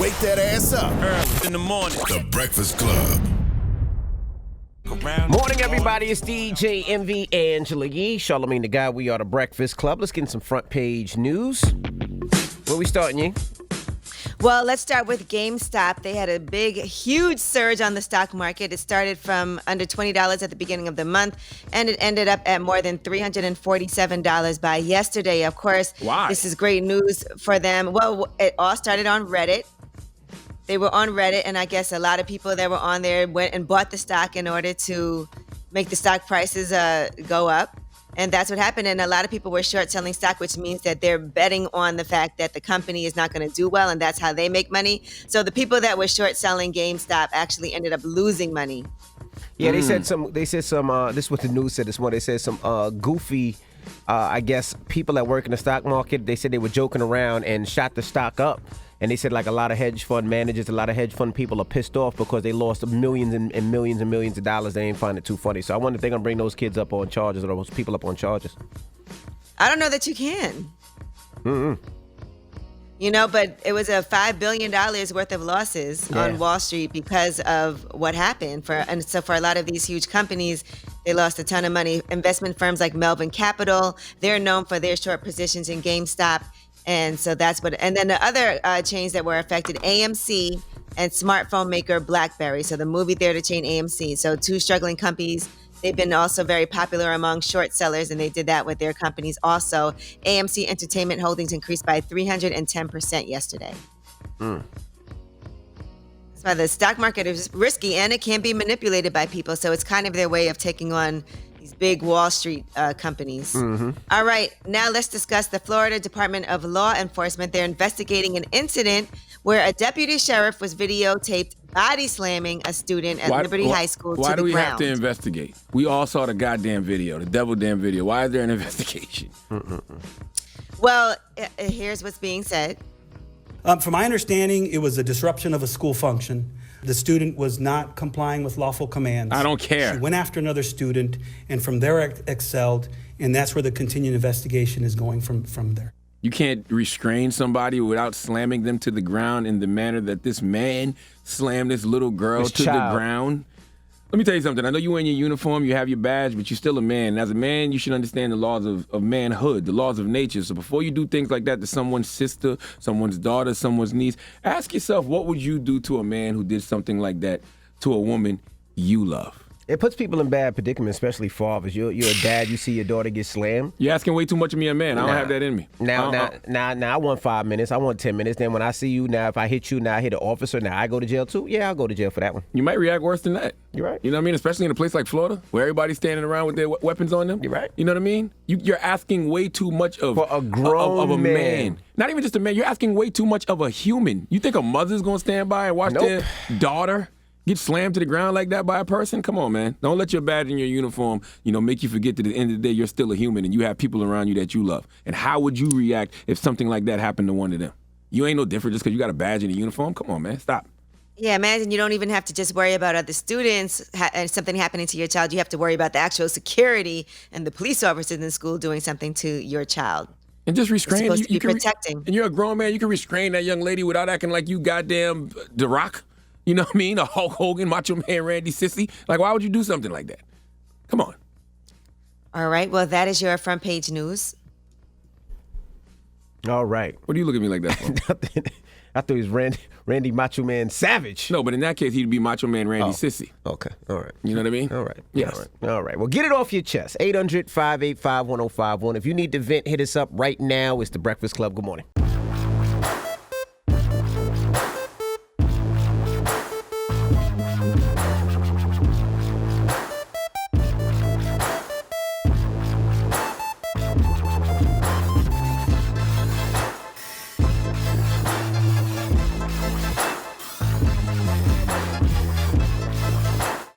Wake that ass up. Early in the morning. The Breakfast Club. Morning, everybody. It's DJ MV Angela Yee, Charlamagne the Guy. We are the Breakfast Club. Let's get in some front page news. Where we starting, Yee? Well, let's start with GameStop. They had a big, huge surge on the stock market. It started from under $20 at the beginning of the month, and it ended up at more than $347 by yesterday. Of course, Why? This is great news for them. Well, it all started on Reddit. They were on Reddit, and I guess a lot of people that were on there went and bought the stock in order to make the stock prices go up. And that's what happened. And a lot of people were short selling stock, which means that they're betting on the fact that the company is not going to do well, and that's how they make money. So the people that were short selling GameStop actually ended up losing money. Yeah, they said some. This is what the news said this morning. They said some goofy, I guess, people that work in the stock market. They said they were joking around and shot the stock up. And they said like a lot of hedge fund managers, a lot of hedge fund people are pissed off because they lost millions and millions and millions of dollars. They ain't find it too funny. So I wonder if they're going to bring those kids up on charges or those people up on charges. I don't know that you can. You know, but it was a $5 billion worth of losses on Wall Street because of what happened. And so for a lot of these huge companies, they lost a ton of money. Investment firms like Melvin Capital, they're known for their short positions in GameStop. And so that's what, and then the other chains that were affected, AMC and smartphone maker BlackBerry. So the movie theater chain AMC. So two struggling companies. They've been also very popular among short sellers, and they did that with their companies also. AMC Entertainment Holdings increased by 310% yesterday. That's why the stock market is risky, and it can be manipulated by people. So it's kind of their way of taking on these big Wall Street companies. All right, now let's discuss the Florida Department of Law Enforcement. They're investigating an incident where a deputy sheriff was videotaped body slamming a student at Liberty High School to the ground. Why do we have to investigate? We all saw the goddamn video, the devil damn video. Why is there an investigation? Well, here's what's being said. From my understanding, it was a disruption of a school function. The student was not complying with lawful commands. I don't care. She went after another student, and from there excelled, and that's where the continued investigation is going from there. You can't restrain somebody without slamming them to the ground in the manner that this man slammed this little girl to the ground. Let me tell you something. I know you wear your uniform, you have your badge, but you're still a man. And as a man, you should understand the laws of manhood, the laws of nature. So before you do things like that to someone's sister, someone's daughter, someone's niece, ask yourself, what would you do to a man who did something like that to a woman you love? It puts people in bad predicaments, especially fathers. You're a dad, you see your daughter get slammed. You're asking way too much of me, a man. I don't have that in me. Now, I want 5 minutes. I want 10 minutes. Then when I see you, now if I hit you, now I hit an officer, now I go to jail too? Yeah, I'll go to jail for that one. You might react worse than that. You're right. You know what I mean? Especially in a place like Florida, where everybody's standing around with their weapons on them. You're right. You know what I mean? You're asking way too much of for a grown of a man. Not even just a man. You're asking way too much of a human. You think a mother's going to stand by and watch their daughter get slammed to the ground like that by a person? Come on, man. Don't let your badge and your uniform, make you forget that at the end of the day, you're still a human and you have people around you that you love. And how would you react if something like that happened to one of them? You ain't no different just because you got a badge and a uniform. Come on, man. Stop. Yeah, imagine you don't even have to just worry about other students and something happening to your child. You have to worry about the actual security and the police officers in school doing something to your child. And just restrain. It's supposed to be protecting. And you're a grown man. You can restrain that young lady without acting like you goddamn The Rock. You know what I mean? A Hulk Hogan, Macho Man Randy Sissy. Like, why would you do something like that? Come on. All right. Well, that is your front page news. All right. What do you look at me like that for? I thought he was Randy Macho Man Savage. No, but in that case, he'd be Macho Man Randy Sissy. Okay. All right. You know what I mean? All right. Yes. All right. Well, get it off your chest. 800-585-1051. If you need to vent, hit us up right now. It's The Breakfast Club. Good morning.